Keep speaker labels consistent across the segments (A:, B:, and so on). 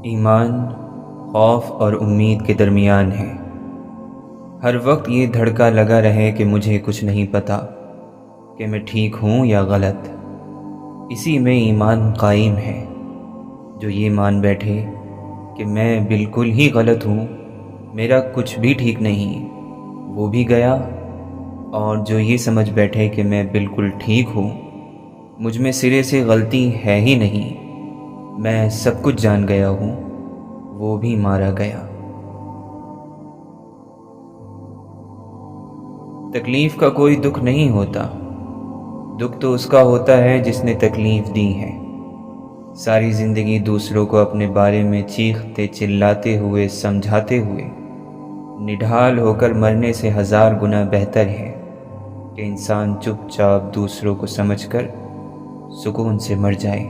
A: ایمان خوف اور امید کے درمیان ہے۔ ہر وقت یہ دھڑکا لگا رہے کہ مجھے کچھ نہیں پتہ کہ میں ٹھیک ہوں یا غلط۔ اسی میں ایمان قائم ہے، جو یہ مان بیٹھے کہ میں بالکل ہی غلط ہوں، میرا کچھ بھی ٹھیک نہیں، وہ بھی گیا۔ اور جو یہ سمجھ بیٹھے کہ میں بالکل ٹھیک ہوں، مجھ میں سرے سے غلطی ہے ہی نہیں، میں سب کچھ جان گیا ہوں، وہ بھی مارا گیا۔ تکلیف کا کوئی دکھ نہیں ہوتا، دکھ تو اس کا ہوتا ہے جس نے تکلیف دی ہے۔ ساری زندگی دوسروں کو اپنے بارے میں چیختے چلاتے ہوئے سمجھاتے ہوئے نڈھال ہو کر مرنے سے 1000 گنا بہتر ہے کہ انسان چپ چاپ دوسروں کو سمجھ کر سکون سے مر جائے۔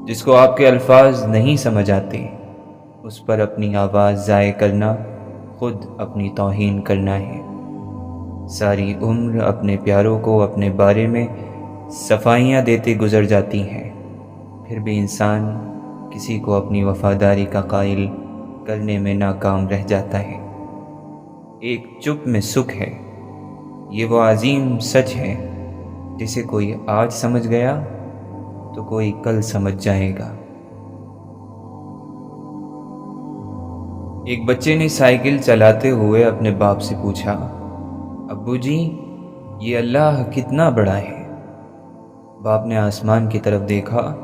A: جس کو آپ کے الفاظ نہیں سمجھ آتے، اس پر اپنی آواز ضائع کرنا خود اپنی توہین کرنا ہے۔ ساری عمر اپنے پیاروں کو اپنے بارے میں صفائیاں دیتے گزر جاتی ہیں، پھر بھی انسان کسی کو اپنی وفاداری کا قائل کرنے میں ناکام رہ جاتا ہے۔ ایک چپ میں سکھ ہے، یہ وہ عظیم سچ ہے جسے کوئی آج سمجھ گیا تو کوئی کل سمجھ جائے گا۔ ایک بچے نے سائیکل چلاتے ہوئے اپنے باپ سے پوچھا، ابو جی یہ اللہ کتنا بڑا ہے؟ باپ نے آسمان کی طرف دیکھا،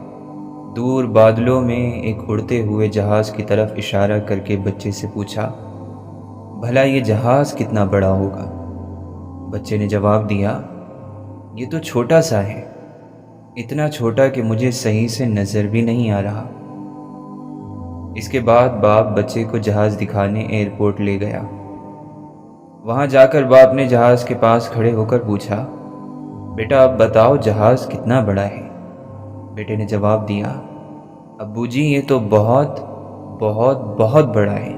A: دور بادلوں میں ایک اڑتے ہوئے جہاز کی طرف اشارہ کر کے بچے سے پوچھا، بھلا یہ جہاز کتنا بڑا ہوگا؟ بچے نے جواب دیا، یہ تو چھوٹا سا ہے، اتنا چھوٹا کہ مجھے صحیح سے نظر بھی نہیں آ رہا۔ اس کے بعد باپ بچے کو جہاز دکھانے ایئرپورٹ لے گیا۔ وہاں جا کر باپ نے جہاز کے پاس کھڑے ہو کر پوچھا، بیٹا اب بتاؤ جہاز کتنا بڑا ہے؟ بیٹے نے جواب دیا، ابو جی یہ تو بہت بہت بہت بڑا ہے۔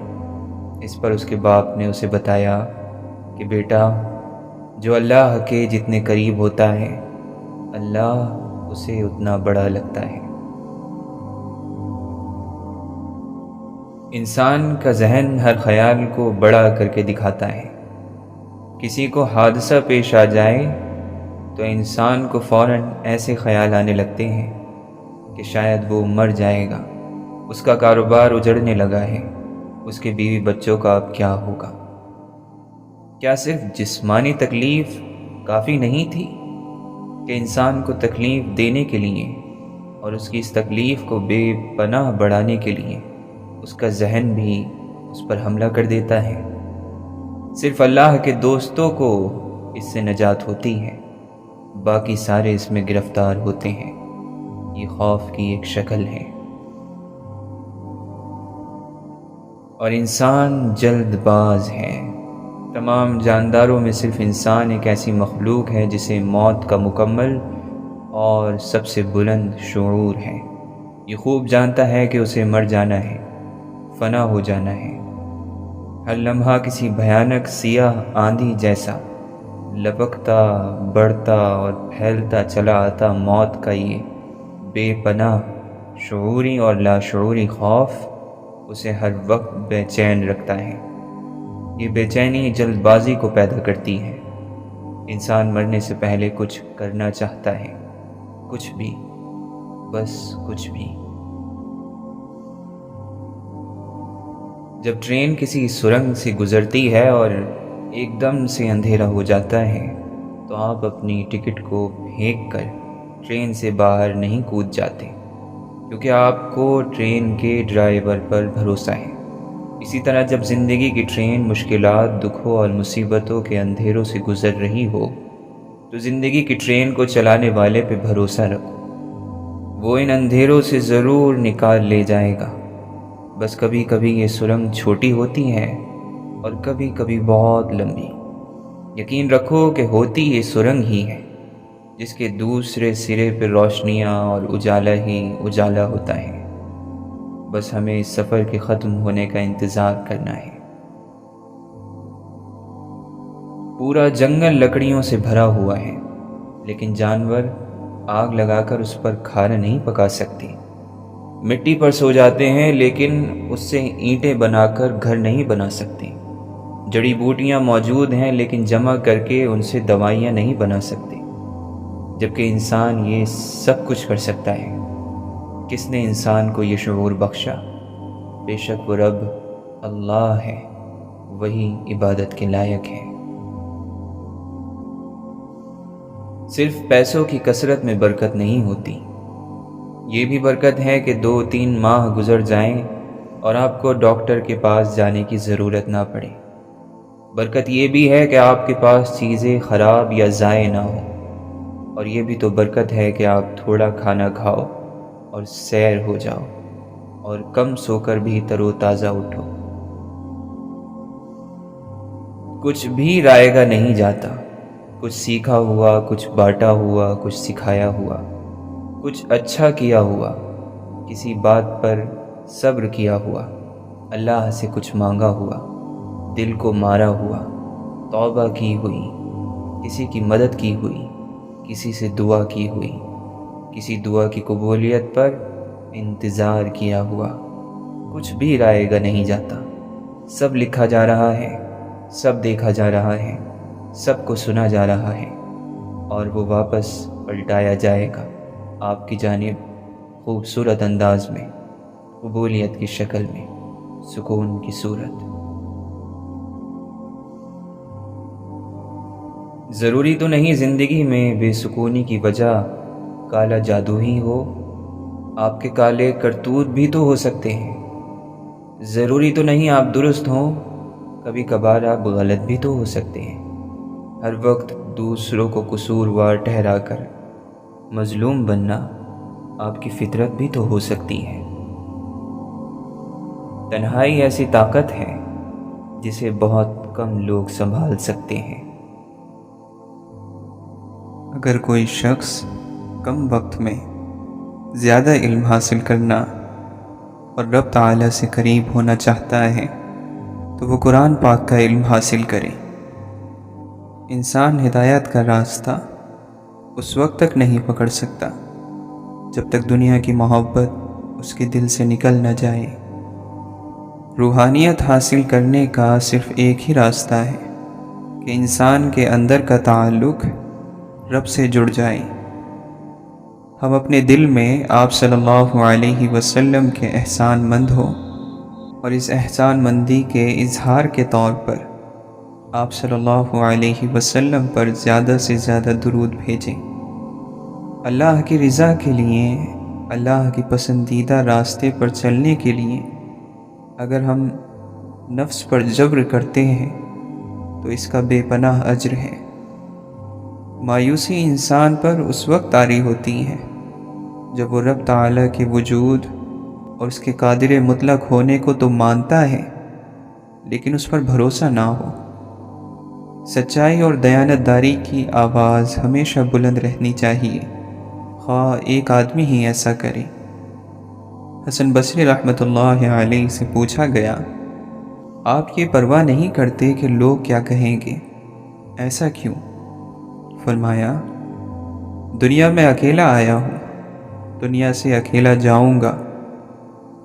A: اس پر اس کے باپ نے اسے بتایا کہ بیٹا، جو اللہ کے جتنے قریب ہوتا ہے، اللہ اسے اتنا بڑا لگتا ہے۔ انسان کا ذہن ہر خیال کو بڑا کر کے دکھاتا ہے۔ کسی کو حادثہ پیش آ جائے تو انسان کو فوراً ایسے خیال آنے لگتے ہیں کہ شاید وہ مر جائے گا، اس کا کاروبار اجڑنے لگا ہے، اس کے بیوی بچوں کا اب کیا ہوگا؟ کیا صرف جسمانی تکلیف کافی نہیں تھی کہ انسان کو تکلیف دینے کے لیے اور اس کی اس تکلیف کو بے پناہ بڑھانے کے لیے اس کا ذہن بھی اس پر حملہ کر دیتا ہے؟ صرف اللہ کے دوستوں کو اس سے نجات ہوتی ہے، باقی سارے اس میں گرفتار ہوتے ہیں۔ یہ خوف کی ایک شکل ہے، اور انسان جلد باز ہے۔ تمام جانداروں میں صرف انسان ایک ایسی مخلوق ہے جسے موت کا مکمل اور سب سے بلند شعور ہے۔ یہ خوب جانتا ہے کہ اسے مر جانا ہے، فنا ہو جانا ہے۔ ہر لمحہ کسی بھیانک سیاہ آندھی جیسا لپکتا، بڑھتا اور پھیلتا چلا آتا موت کا یہ بے پناہ شعوری اور لاشعوری خوف اسے ہر وقت بے چین رکھتا ہے۔ یہ بے چینی جلد بازی کو پیدا کرتی ہے۔ انسان مرنے سے پہلے کچھ کرنا چاہتا ہے، کچھ بھی، بس کچھ بھی۔ جب ٹرین کسی سرنگ سے گزرتی ہے اور ایک دم سے اندھیرا ہو جاتا ہے تو آپ اپنی ٹکٹ کو پھینک کر ٹرین سے باہر نہیں کود جاتے، کیونکہ آپ کو ٹرین کے ڈرائیور پر بھروسہ ہے۔ اسی طرح جب زندگی کی ٹرین مشکلات، دکھوں اور مصیبتوں کے اندھیروں سے گزر رہی ہو تو زندگی کی ٹرین کو چلانے والے پہ بھروسہ رکھو، وہ ان اندھیروں سے ضرور نکال لے جائے گا۔ بس کبھی کبھی یہ سرنگ چھوٹی ہوتی ہے اور کبھی کبھی بہت لمبی۔ یقین رکھو کہ ہوتی یہ سرنگ ہی ہے جس کے دوسرے سرے پہ روشنیاں اور اجالا ہی اجالا ہوتا ہے۔ بس ہمیں اس سفر کے ختم ہونے کا انتظار کرنا ہے۔ پورا جنگل لکڑیوں سے بھرا ہوا ہے، لیکن جانور آگ لگا کر اس پر کھانا نہیں پکا سکتے۔ مٹی پر سو جاتے ہیں لیکن اس سے اینٹیں بنا کر گھر نہیں بنا سکتے۔ جڑی بوٹیاں موجود ہیں لیکن جمع کر کے ان سے دوائیاں نہیں بنا سکتے، جبکہ انسان یہ سب کچھ کر سکتا ہے۔ کس نے انسان کو یہ شعور بخشا؟ بے شک وہ رب اللہ ہے، وہی عبادت کے لائق ہے۔ صرف پیسوں کی کثرت میں برکت نہیں ہوتی، یہ بھی برکت ہے کہ 2-3 ماہ گزر جائیں اور آپ کو ڈاکٹر کے پاس جانے کی ضرورت نہ پڑے۔ برکت یہ بھی ہے کہ آپ کے پاس چیزیں خراب یا ضائع نہ ہوں، اور یہ بھی تو برکت ہے کہ آپ تھوڑا کھانا کھاؤ اور سیر ہو جاؤ اور کم سو کر بھی تر و تازہ اٹھو۔ کچھ بھی رائے گا نہیں جاتا، کچھ سیکھا ہوا، کچھ بانٹا ہوا، کچھ سکھایا ہوا، کچھ اچھا کیا ہوا، کسی بات پر صبر کیا ہوا، اللہ سے کچھ مانگا ہوا، دل کو مارا ہوا، توبہ کی ہوئی، کسی کی مدد کی ہوئی، کسی سے دعا کی ہوئی، کسی دعا کی قبولیت پر انتظار کیا ہوا، کچھ بھی رائے گا نہیں جاتا۔ سب لکھا جا رہا ہے، سب دیکھا جا رہا ہے، سب کو سنا جا رہا ہے، اور وہ واپس پلٹایا جائے گا آپ کی جانب خوبصورت انداز میں، قبولیت کی شکل میں، سکون کی صورت۔ ضروری تو نہیں زندگی میں بے سکونی کی وجہ کالا جادو ہی ہو، آپ کے کالے کرتوت بھی تو ہو سکتے ہیں۔ ضروری تو نہیں آپ درست ہوں، کبھی کبھار آپ غلط بھی تو ہو سکتے ہیں۔ ہر وقت دوسروں کو قصوروار ٹھہرا کر مظلوم بننا آپ کی فطرت بھی تو ہو سکتی ہے۔ تنہائی ایسی طاقت ہے جسے بہت کم لوگ سنبھال سکتے ہیں۔
B: اگر کوئی شخص کم وقت میں زیادہ علم حاصل کرنا اور رب تعالیٰ سے قریب ہونا چاہتا ہے تو وہ قرآن پاک کا علم حاصل کرے۔ انسان ہدایت کا راستہ اس وقت تک نہیں پکڑ سکتا جب تک دنیا کی محبت اس کے دل سے نکل نہ جائے۔ روحانیت حاصل کرنے کا صرف ایک ہی راستہ ہے کہ انسان کے اندر کا تعلق رب سے جڑ جائے۔ ہم اپنے دل میں آپ صلی اللہ علیہ وسلم کے احسان مند ہوں اور اس احسان مندی کے اظہار کے طور پر آپ صلی اللہ علیہ وسلم پر زیادہ سے زیادہ درود بھیجیں۔ اللہ کی رضا کے لیے، اللہ کی پسندیدہ راستے پر چلنے کے لیے اگر ہم نفس پر جبر کرتے ہیں تو اس کا بے پناہ اجر ہے۔ مایوسی انسان پر اس وقت طاری ہوتی ہے جب وہ رب تعالیٰ کے وجود اور اس کے قادر مطلق ہونے کو تو مانتا ہے لیکن اس پر بھروسہ نہ ہو۔ سچائی اور دیانت داری کی آواز ہمیشہ بلند رہنی چاہیے، خواہ ایک آدمی ہی ایسا کرے۔ حسن بصری رحمۃ اللہ علیہ سے پوچھا گیا، آپ یہ پرواہ نہیں کرتے کہ لوگ کیا کہیں گے، ایسا کیوں؟ فرمایا، دنیا میں اکیلا آیا ہوں، دنیا سے اکیلا جاؤں گا،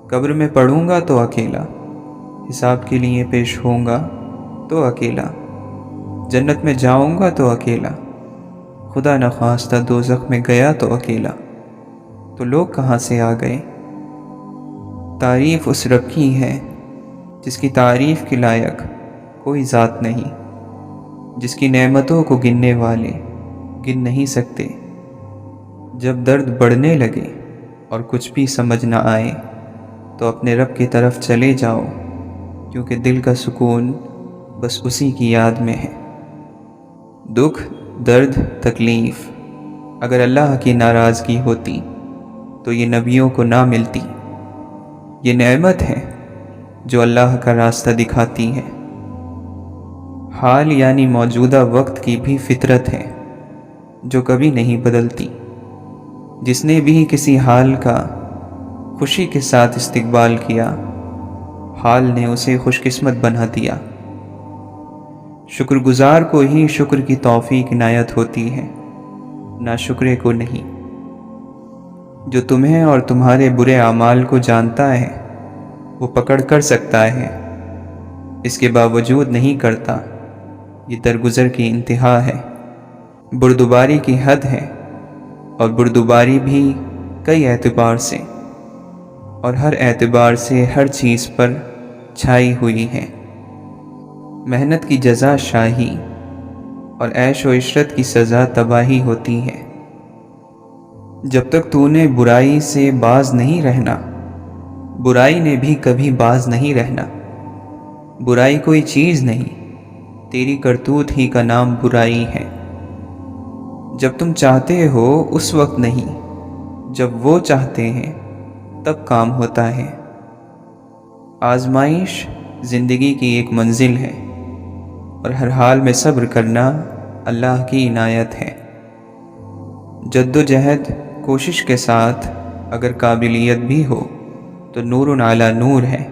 B: قبر میں پڑوں گا تو اکیلا، حساب کے لیے پیش ہوں گا تو اکیلا، جنت میں جاؤں گا تو اکیلا، خدا نخواستہ دوزخ میں گیا تو اکیلا، تو لوگ کہاں سے آ گئے؟ تعریف اس رب کی ہے جس کی تعریف کے لائق کوئی ذات نہیں، جس کی نعمتوں کو گننے والے گن نہیں سکتے۔ جب درد بڑھنے لگے اور کچھ بھی سمجھ نہ آئے تو اپنے رب کی طرف چلے جاؤ، کیونکہ دل کا سکون بس اسی کی یاد میں ہے۔ دکھ، درد، تکلیف اگر اللہ کی ناراضگی ہوتی تو یہ نبیوں کو نہ ملتی۔ یہ نعمت ہے جو اللہ کا راستہ دکھاتی ہے۔ حال یعنی موجودہ وقت کی بھی فطرت ہے جو کبھی نہیں بدلتی۔ جس نے بھی کسی حال کا خوشی کے ساتھ استقبال کیا، حال نے اسے خوش قسمت بنا دیا۔ شکر گزار کو ہی شکر کی توفیق عنایت ہوتی ہے، ناشکرے کو نہیں۔ جو تمہیں اور تمہارے برے اعمال کو جانتا ہے وہ پکڑ کر سکتا ہے، اس کے باوجود نہیں کرتا، یہ درگزر کی انتہا ہے، بردباری کی حد ہے، اور بردباری بھی کئی اعتبار سے، اور ہر اعتبار سے ہر چیز پر چھائی ہوئی ہے۔ محنت کی جزا شاہی اور عیش و عشرت کی سزا تباہی ہوتی ہے۔ جب تک تو نے برائی سے باز نہیں رہنا، برائی نے بھی کبھی باز نہیں رہنا۔ برائی کوئی چیز نہیں، تیری کرتوت ہی کا نام برائی ہے۔ جب تم چاہتے ہو اس وقت نہیں، جب وہ چاہتے ہیں تب کام ہوتا ہے۔ آزمائش زندگی کی ایک منزل ہے، اور ہر حال میں صبر کرنا اللہ کی عنایت ہے۔ جد و جہد کوشش کے ساتھ اگر قابلیت بھی ہو تو نور علی نور ہے،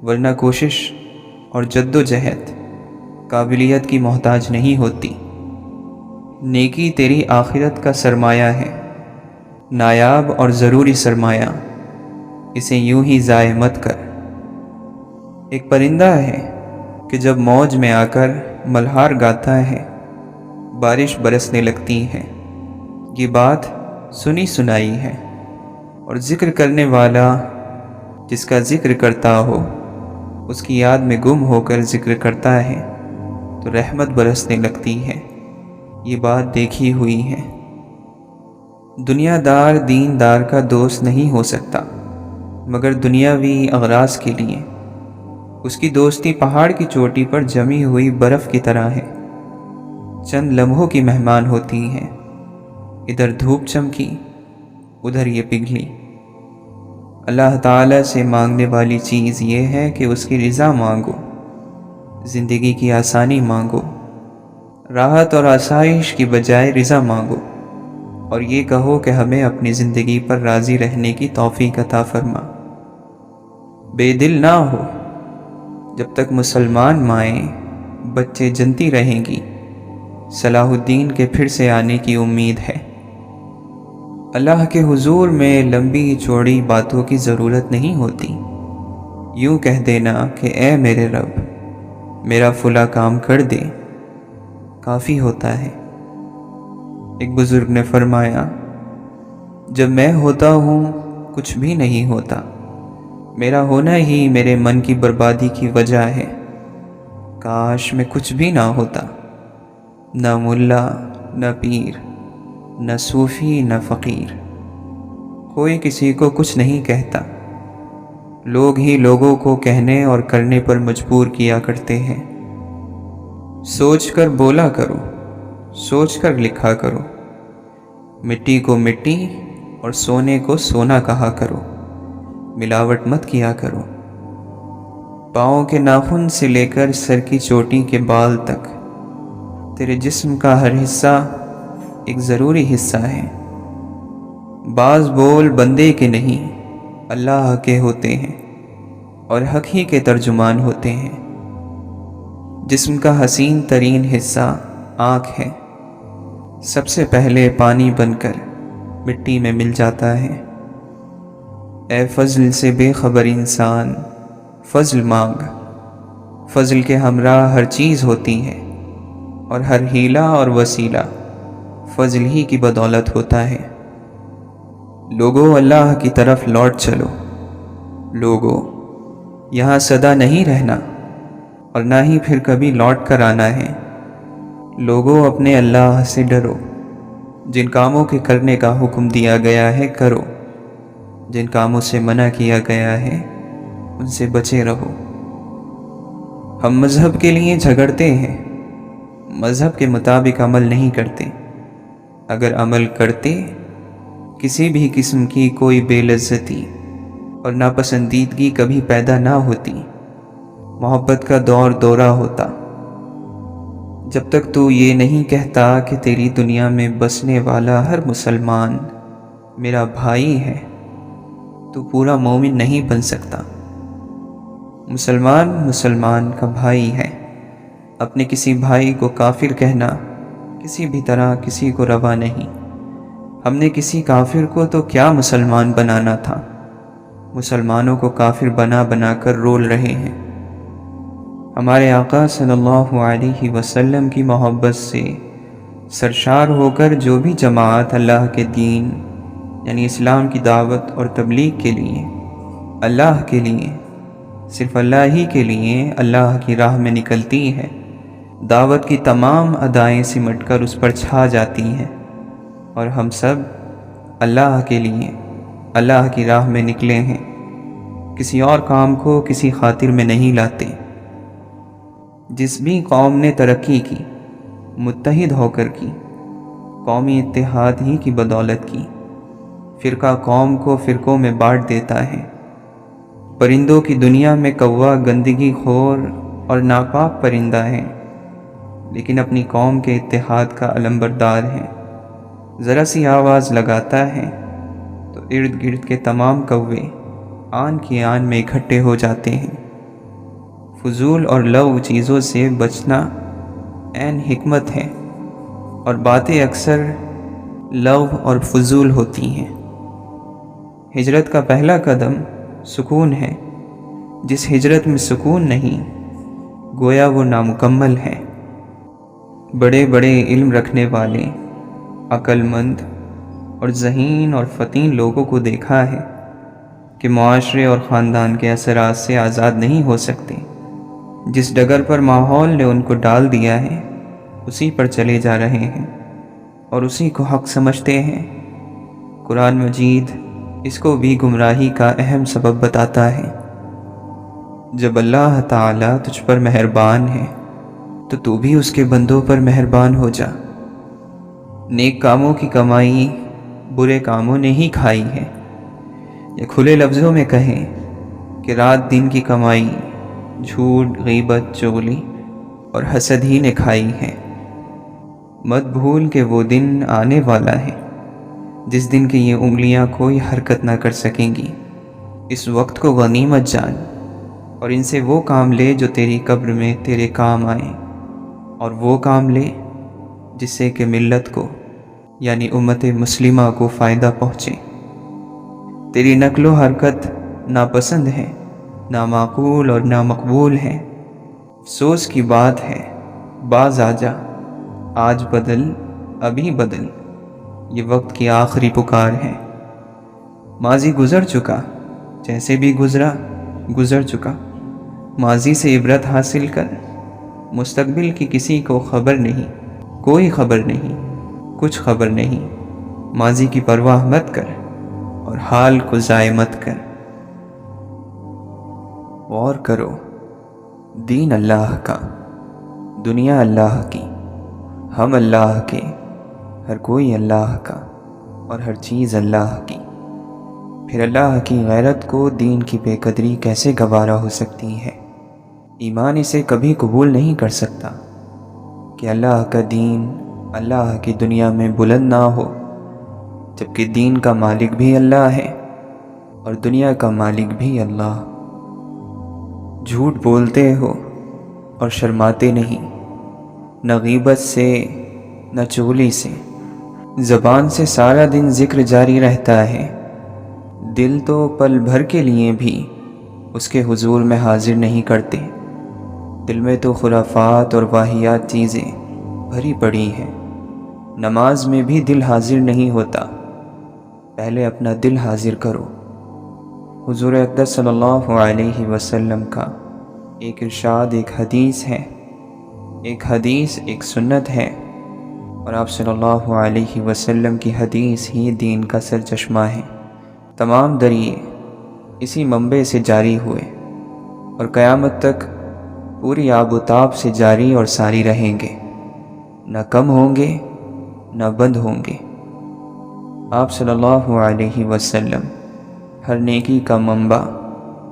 B: ورنہ کوشش اور جد و جہد قابلیت کی محتاج نہیں ہوتی۔ نیکی تیری آخرت کا سرمایہ ہے، نایاب اور ضروری سرمایہ، اسے یوں ہی ضائع مت کر۔ ایک پرندہ ہے کہ جب موج میں آ کر ملہار گاتا ہے، بارش برسنے لگتی ہے۔ یہ بات سنی سنائی ہے، اور ذکر کرنے والا جس کا ذکر کرتا ہو اس کی یاد میں گم ہو کر ذکر کرتا ہے تو رحمت برسنے لگتی ہے۔ یہ بات دیکھی ہوئی ہے۔ دنیا دار دین دار کا دوست نہیں ہو سکتا، مگر دنیاوی اغراض کے لیے اس کی دوستی پہاڑ کی چوٹی پر جمی ہوئی برف کی طرح ہے، چند لمحوں کی مہمان ہوتی ہے، ادھر دھوپ چمکی ادھر یہ پگھلی۔ اللہ تعالیٰ سے مانگنے والی چیز یہ ہے کہ اس کی رضا مانگو، زندگی کی آسانی مانگو، راحت اور آسائش کی بجائے رضا مانگو، اور یہ کہو کہ ہمیں اپنی زندگی پر راضی رہنے کی توفیق عطا فرما۔ بے دل نہ ہو، جب تک مسلمان مائیں بچے جنتی رہیں گی، صلاح الدین کے پھر سے آنے کی امید ہے۔ اللہ کے حضور میں لمبی چوڑی باتوں کی ضرورت نہیں ہوتی، یوں کہہ دینا کہ اے میرے رب میرا فلاں کام کر دے، کافی ہوتا ہے۔ ایک بزرگ نے فرمایا، جب میں ہوتا ہوں کچھ بھی نہیں ہوتا، میرا ہونا ہی میرے من کی بربادی کی وجہ ہے۔ کاش میں کچھ بھی نہ ہوتا، نہ ملا نہ پیر نہ صوفی نہ فقیر، کوئی کسی کو کچھ نہیں کہتا، لوگ ہی لوگوں کو کہنے اور کرنے پر مجبور کیا کرتے ہیں۔ سوچ کر بولا کرو، سوچ کر لکھا کرو، مٹی کو مٹی اور سونے کو سونا کہا کرو، ملاوٹ مت کیا کرو۔ پاؤں کے ناخن سے لے کر سر کی چوٹی کے بال تک تیرے جسم کا ہر حصہ ایک ضروری حصہ ہے۔ بعض بول بندے کے نہیں اللہ کے ہوتے ہیں، اور حق ہی کے ترجمان ہوتے ہیں۔ جسم کا حسین ترین حصہ آنکھ ہے، سب سے پہلے پانی بن کر مٹی میں مل جاتا ہے۔ اے فضل سے بے خبر انسان فضل مانگ، فضل کے ہمراہ ہر چیز ہوتی ہے، اور ہر ہیلہ اور وسیلہ فضل ہی کی بدولت ہوتا ہے۔ لوگوں اللہ کی طرف لوٹ چلو، لوگوں یہاں سدا نہیں رہنا، اور نہ ہی پھر کبھی لوٹ کر آنا ہے۔ لوگوں اپنے اللہ سے ڈرو، جن کاموں کے کرنے کا حکم دیا گیا ہے کرو، جن کاموں سے منع کیا گیا ہے ان سے بچے رہو۔ ہم مذہب کے لیے جھگڑتے ہیں، مذہب کے مطابق عمل نہیں کرتے۔ اگر عمل کرتے کسی بھی قسم کی کوئی بے لذتی اور ناپسندیدگی کبھی پیدا نہ ہوتی، محبت کا دور دورہ ہوتا۔ جب تک تو یہ نہیں کہتا کہ تیری دنیا میں بسنے والا ہر مسلمان میرا بھائی ہے، تو پورا مومن نہیں بن سکتا۔ مسلمان مسلمان کا بھائی ہے، اپنے کسی بھائی کو کافر کہنا کسی بھی طرح کسی کو روا نہیں۔ ہم نے کسی کافر کو تو کیا مسلمان بنانا تھا، مسلمانوں کو کافر بنا بنا کر رول رہے ہیں۔ ہمارے آقا صلی اللہ علیہ وسلم کی محبت سے سرشار ہو کر جو بھی جماعت اللہ کے دین یعنی اسلام کی دعوت اور تبلیغ کے لیے، اللہ کے لیے، صرف اللہ ہی کے لیے اللہ کی راہ میں نکلتی ہے، دعوت کی تمام ادائیں سمٹ کر اس پر چھا جاتی ہیں، اور ہم سب اللہ کے لیے اللہ کی راہ میں نکلے ہیں، کسی اور کام کو کسی خاطر میں نہیں لاتے۔ جس بھی قوم نے ترقی کی، متحد ہو کر کی، قومی اتحاد ہی کی بدولت کی۔ فرقہ قوم کو فرقوں میں بانٹ دیتا ہے۔ پرندوں کی دنیا میں کوا گندگی خور اور ناپاک پرندہ ہے، لیکن اپنی قوم کے اتحاد کا علمبردار ہے۔ ذرا سی آواز لگاتا ہے تو ارد گرد کے تمام کوے آن کی آن میں اکٹھے ہو جاتے ہیں۔ فضول اور لغو چیزوں سے بچنا عین حکمت ہے، اور باتیں اکثر لغو اور فضول ہوتی ہیں۔ ہجرت کا پہلا قدم سکون ہے۔ جس ہجرت میں سکون نہیں، گویا وہ نامکمل ہے۔ بڑے بڑے علم رکھنے والے، عقل مند اور ذہین اور فطین لوگوں کو دیکھا ہے کہ معاشرے اور خاندان کے اثرات سے آزاد نہیں ہو سکتے۔ جس ڈگر پر ماحول نے ان کو ڈال دیا ہے، اسی پر چلے جا رہے ہیں اور اسی کو حق سمجھتے ہیں۔ قرآن مجید اس کو بھی گمراہی کا اہم سبب بتاتا ہے۔ جب اللہ تعالیٰ تجھ پر مہربان ہے تو تو بھی اس کے بندوں پر مہربان ہو جا۔ نیک کاموں کی کمائی برے کاموں نے ہی کھائی ہے، یا کھلے لفظوں میں کہیں کہ رات دن کی کمائی جھوٹ، غیبت، چغلی اور حسد ہی نے کھائی ہے۔ مت بھول کہ وہ دن آنے والا ہے جس دن کی یہ انگلیاں کوئی حرکت نہ کر سکیں گی۔ اس وقت کو غنیمت جان اور ان سے وہ کام لے جو تیری قبر میں تیرے کام آئیں، اور وہ کام لے جس سے کہ ملت کو یعنی امت مسلمہ کو فائدہ پہنچے۔ تیری نقل و حرکت ناپسند ہے، نامعقول اور نامقبول ہے۔ افسوس کی بات ہے، باز آ جا، آج بدل، ابھی بدل، یہ وقت کی آخری پکار ہے۔ ماضی گزر چکا، جیسے بھی گزرا گزر چکا۔ ماضی سے عبرت حاصل کر، مستقبل کی کسی کو خبر نہیں، کوئی خبر نہیں، کچھ خبر نہیں۔ ماضی کی پرواہ مت کر اور حال کو ضائع مت کر۔ غور کرو، دین اللہ کا، دنیا اللہ کی، ہم اللہ کے، ہر کوئی اللہ کا اور ہر چیز اللہ کی۔ پھر اللہ کی غیرت کو دین کی بے قدری کیسے گوارا ہو سکتی ہے؟ ایمان اسے کبھی قبول نہیں کر سکتا کہ اللہ کا دین اللہ کی دنیا میں بلند نہ ہو، جبکہ دین کا مالک بھی اللہ ہے اور دنیا کا مالک بھی اللہ۔ جھوٹ بولتے ہو اور شرماتے نہیں، نہ غیبت سے نہ چغلی سے۔ زبان سے سارا دن ذکر جاری رہتا ہے، دل تو پل بھر کے لیے بھی اس کے حضور میں حاضر نہیں کرتے۔ دل میں تو خرافات اور واہیات چیزیں بھری پڑی ہیں۔ نماز میں بھی دل حاضر نہیں ہوتا، پہلے اپنا دل حاضر کرو۔ حضور اقدس صلی اللہ علیہ وسلم کا ایک ارشاد ایک حدیث ہے، ایک حدیث ایک سنت ہے، اور آپ صلی اللہ علیہ وسلم کی حدیث ہی دین کا سرچشمہ ہے۔ تمام دریئے اسی منبع سے جاری ہوئے اور قیامت تک پوری آب و تاب سے جاری اور ساری رہیں گے، نہ کم ہوں گے نہ بند ہوں گے۔ آپ صلی اللہ علیہ وسلم ہر نیکی کا منبع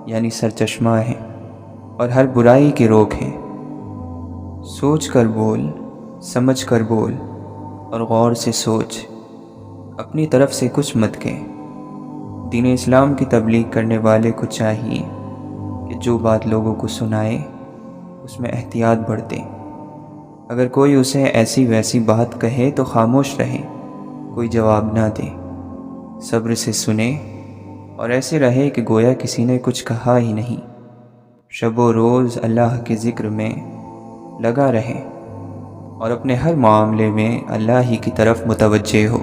B: یعنی سرچشمہ ہے اور ہر برائی کی روک ہے۔ سوچ کر بول، سمجھ کر بول اور غور سے سوچ، اپنی طرف سے کچھ مت کہہ۔ دین اسلام کی تبلیغ کرنے والے کو چاہیے کہ جو بات لوگوں کو سنائے اس میں احتیاط برتے۔ اگر کوئی اسے ایسی ویسی بات کہے تو خاموش رہے، کوئی جواب نہ دے، صبر سے سنے اور ایسے رہے کہ گویا کسی نے کچھ کہا ہی نہیں۔ شب و روز اللہ کے ذکر میں لگا رہے اور اپنے ہر معاملے میں اللہ ہی کی طرف متوجہ ہو۔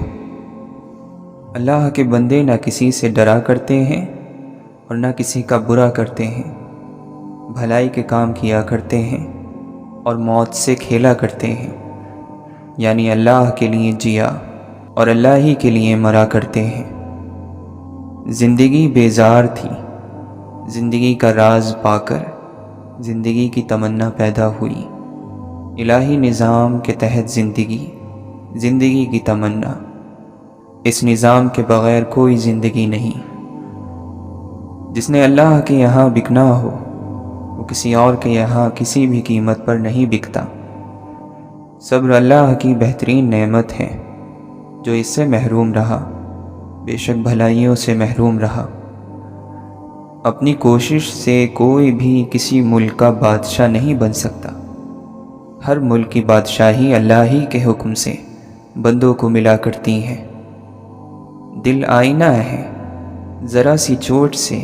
B: اللہ کے بندے نہ کسی سے ڈرا کرتے ہیں اور نہ کسی کا برا کرتے ہیں، بھلائی کے کام کیا کرتے ہیں اور موت سے کھیلا کرتے ہیں، یعنی اللہ کے لیے جیا اور اللہ ہی کے لیے مرا کرتے ہیں۔ زندگی بیزار تھی، زندگی کا راز پا کر زندگی کی تمنا پیدا ہوئی۔ الہی نظام کے تحت زندگی، زندگی کی تمنا، اس نظام کے بغیر کوئی زندگی نہیں۔ جس نے اللہ کے یہاں بکنا ہو وہ کسی اور کے یہاں کسی بھی قیمت پر نہیں بکتا۔ صبر اللہ کی بہترین نعمت ہے، جو اس سے محروم رہا بے شک بھلائیوں سے محروم رہا۔ اپنی کوشش سے کوئی بھی کسی ملک کا بادشاہ نہیں بن سکتا۔ ہر ملک کی بادشاہی اللہ ہی کے حکم سے بندوں کو ملا کرتی ہے۔ دل آئینہ ہے، ذرا سی چوٹ سے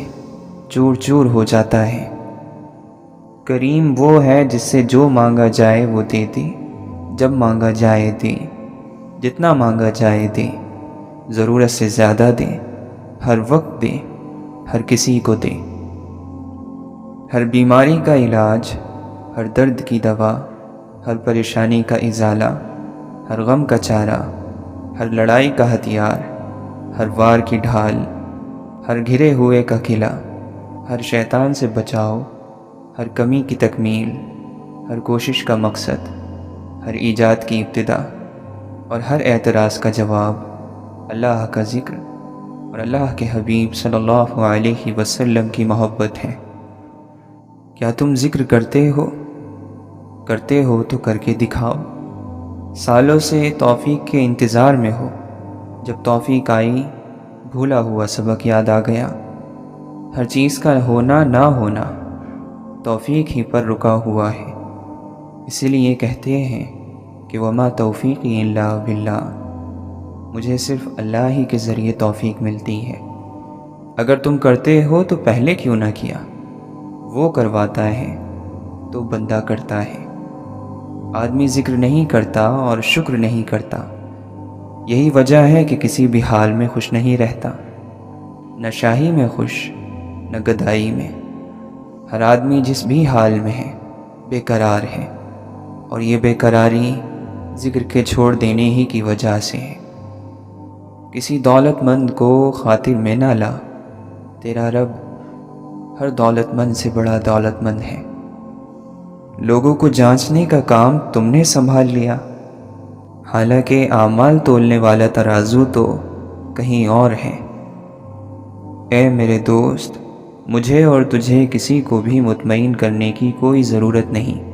B: چور چور ہو جاتا ہے۔ کریم وہ ہے جس سے جو مانگا جائے وہ دے دے، جب مانگا جائے دے، جتنا مانگا جائے دے، ضرورت سے زیادہ دے، ہر وقت دے، ہر کسی کو دے۔ ہر بیماری کا علاج، ہر درد کی دوا، ہر پریشانی کا ازالہ، ہر غم کا چارہ، ہر لڑائی کا ہتھیار، ہر وار کی ڈھال، ہر گھرے ہوئے کا قلعہ، ہر شیطان سے بچاؤ، ہر کمی کی تکمیل، ہر کوشش کا مقصد، ہر ایجاد کی ابتدا اور ہر اعتراض کا جواب اللہ کا ذکر اور اللہ کے حبیب صلی اللہ علیہ وسلم کی محبت ہے۔ کیا تم ذکر کرتے ہو تو کر کے دکھاؤ۔ سالوں سے توفیق کے انتظار میں ہو، جب توفیق آئی بھولا ہوا سبق یاد آ گیا۔ ہر چیز کا ہونا نہ ہونا توفیق ہی پر رکا ہوا ہے، اسی لیے کہتے ہیں کہ وما توفیقی الا باللہ، مجھے صرف اللہ ہی کے ذریعے توفیق ملتی ہے۔ اگر تم کرتے ہو تو پہلے کیوں نہ کیا؟ وہ کرواتا ہے تو بندہ کرتا ہے۔ آدمی ذکر نہیں کرتا اور شکر نہیں کرتا، یہی وجہ ہے کہ کسی بھی حال میں خوش نہیں رہتا، نہ شاہی میں خوش نہ گدائی میں۔ ہر آدمی جس بھی حال میں ہے بے قرار ہے، اور یہ بے قراری ذکر کے چھوڑ دینے ہی کی وجہ سے ہے۔ کسی دولت مند کو خاطر میں نہ لا، تیرا رب ہر دولت مند سے بڑا دولت مند ہے۔ لوگوں کو جانچنے کا کام تم نے سنبھال لیا، حالانکہ اعمال تولنے والا ترازو تو کہیں اور ہے۔ اے میرے دوست، مجھے اور تجھے کسی کو بھی مطمئن کرنے کی کوئی ضرورت نہیں۔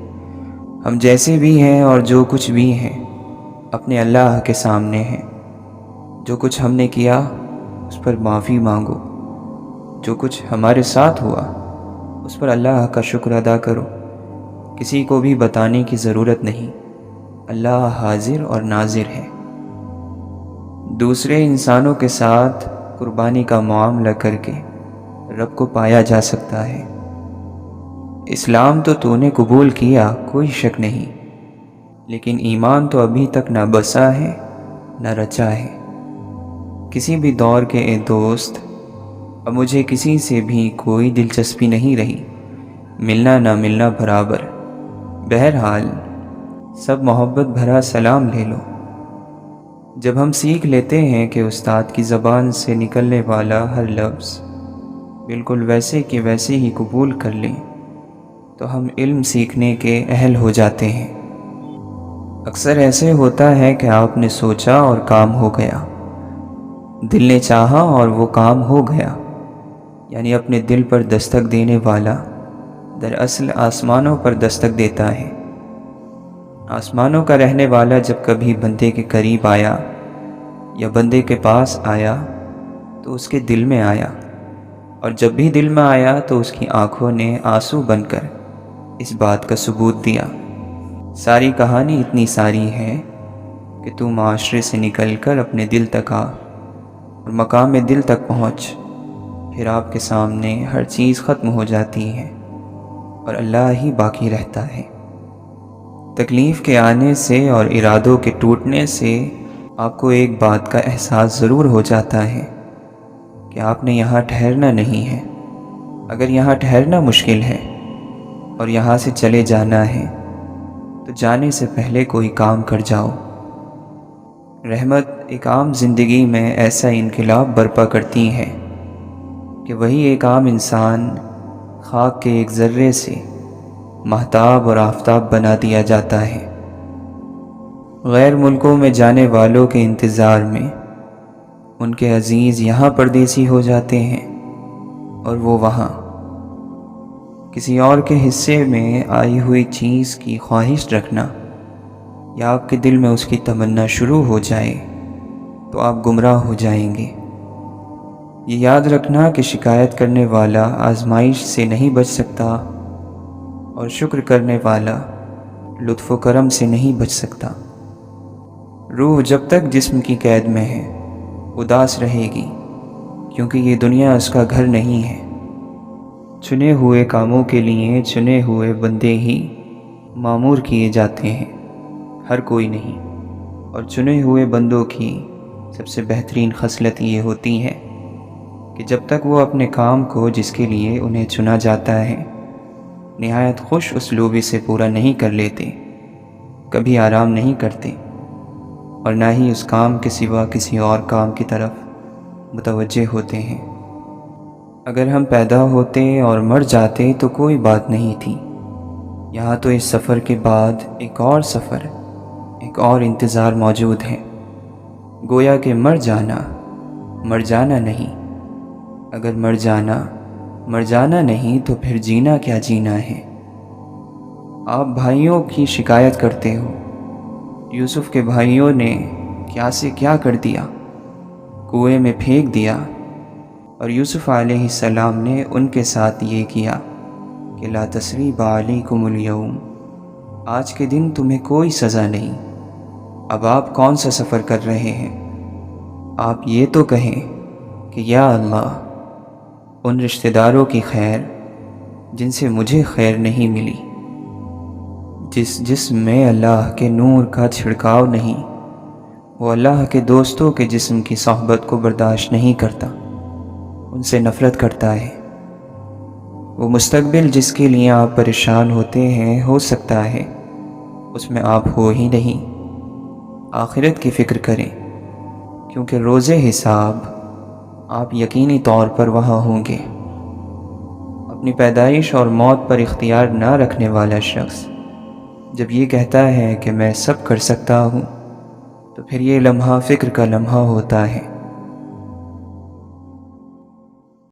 B: ہم جیسے بھی ہیں اور جو کچھ بھی ہیں اپنے اللہ کے سامنے ہیں۔ جو کچھ ہم نے کیا اس پر معافی مانگو، جو کچھ ہمارے ساتھ ہوا اس پر اللہ کا شکر ادا کرو۔ کسی کو بھی بتانے کی ضرورت نہیں، اللہ حاضر اور ناظر ہے۔ دوسرے انسانوں کے ساتھ قربانی کا معاملہ کر کے رب کو پایا جا سکتا ہے۔ اسلام تو نے قبول کیا، کوئی شک نہیں، لیکن ایمان تو ابھی تک نہ بسا ہے نہ رچا ہے۔ کسی بھی دور کے اے دوست، اب مجھے کسی سے بھی کوئی دلچسپی نہیں رہی، ملنا نہ ملنا برابر۔ بہرحال سب محبت بھرا سلام لے لو۔ جب ہم سیکھ لیتے ہیں کہ استاد کی زبان سے نکلنے والا ہر لفظ بالکل ویسے کہ ویسے ہی قبول کر لیں تو ہم علم سیکھنے کے اہل ہو جاتے ہیں۔ اکثر ایسے ہوتا ہے کہ آپ نے سوچا اور کام ہو گیا، دل نے چاہا اور وہ کام ہو گیا، یعنی اپنے دل پر دستک دینے والا دراصل آسمانوں پر دستک دیتا ہے۔ آسمانوں کا رہنے والا جب کبھی بندے کے قریب آیا یا بندے کے پاس آیا تو اس کے دل میں آیا، اور جب بھی دل میں آیا تو اس کی آنکھوں نے آنسو بن کر اس بات کا ثبوت دیا۔ ساری کہانی اتنی ساری ہے کہ تو معاشرے سے نکل کر اپنے دل تک آ اور مقام دل تک پہنچ، پھر آپ کے سامنے ہر چیز ختم ہو جاتی ہے اور اللہ ہی باقی رہتا ہے۔ تکلیف کے آنے سے اور ارادوں کے ٹوٹنے سے آپ کو ایک بات کا احساس ضرور ہو جاتا ہے کہ آپ نے یہاں ٹھہرنا نہیں ہے۔ اگر یہاں ٹھہرنا مشکل ہے اور یہاں سے چلے جانا ہے تو جانے سے پہلے کوئی کام کر جاؤ۔ رحمت ایک عام زندگی میں ایسا انقلاب برپا کرتی ہے کہ وہی ایک عام انسان خاک کے ایک ذرے سے مہتاب اور آفتاب بنا دیا جاتا ہے۔ غیر ملکوں میں جانے والوں کے انتظار میں ان کے عزیز یہاں پردیسی ہو جاتے ہیں اور وہ وہاں۔ کسی اور کے حصے میں آئی ہوئی چیز کی خواہش رکھنا یا آپ کے دل میں اس کی تمنا شروع ہو جائے تو آپ گمراہ ہو جائیں گے۔ یہ یاد رکھنا کہ شکایت کرنے والا آزمائش سے نہیں بچ سکتا اور شکر کرنے والا لطف و کرم سے نہیں بچ سکتا۔ روح جب تک جسم کی قید میں ہے اداس رہے گی، کیونکہ یہ دنیا اس کا گھر نہیں ہے۔ چنے ہوئے کاموں کے لیے چنے ہوئے بندے ہی مامور کیے جاتے ہیں، ہر کوئی نہیں۔ اور چنے ہوئے بندوں کی سب سے بہترین خصلت یہ ہوتی ہے کہ جب تک وہ اپنے کام کو جس کے لیے انہیں چنا جاتا ہے نہایت خوش اسلوبی سے پورا نہیں کر لیتے، کبھی آرام نہیں کرتے اور نہ ہی اس کام کے سوا کسی اور کام کی طرف متوجہ ہوتے ہیں۔ اگر ہم پیدا ہوتے اور مر جاتے تو کوئی بات نہیں تھی، یہاں تو اس سفر کے بعد ایک اور سفر، ایک اور انتظار موجود ہے۔ گویا کہ مر جانا نہیں۔ اگر مر جانا نہیں تو پھر جینا کیا جینا ہے۔ آپ بھائیوں کی شکایت کرتے ہو، یوسف کے بھائیوں نے کیا سے کیا کر دیا، کنویں میں پھینک دیا، اور یوسف علیہ السلام نے ان کے ساتھ یہ کیا کہ لا تثریب علیکم اليوم، آج کے دن تمہیں کوئی سزا نہیں۔ اب آپ کون سا سفر کر رہے ہیں؟ آپ یہ تو کہیں کہ یا اللہ، ان رشتہ داروں کی خیر جن سے مجھے خیر نہیں ملی، جس جسم میں اللہ کے نور کا چھڑکاؤ نہیں، وہ اللہ کے دوستوں کے جسم کی صحبت کو برداشت نہیں کرتا، ان سے نفرت کرتا ہے۔ وہ مستقبل جس کے لیے آپ پریشان ہوتے ہیں ہو سکتا ہے اس میں آپ ہو ہی نہیں۔ آخرت کی فکر کریں، کیونکہ روز حساب آپ یقینی طور پر وہاں ہوں گے۔ اپنی پیدائش اور موت پر اختیار نہ رکھنے والا شخص جب یہ کہتا ہے کہ میں سب کر سکتا ہوں تو پھر یہ لمحہ فکر کا لمحہ ہوتا ہے۔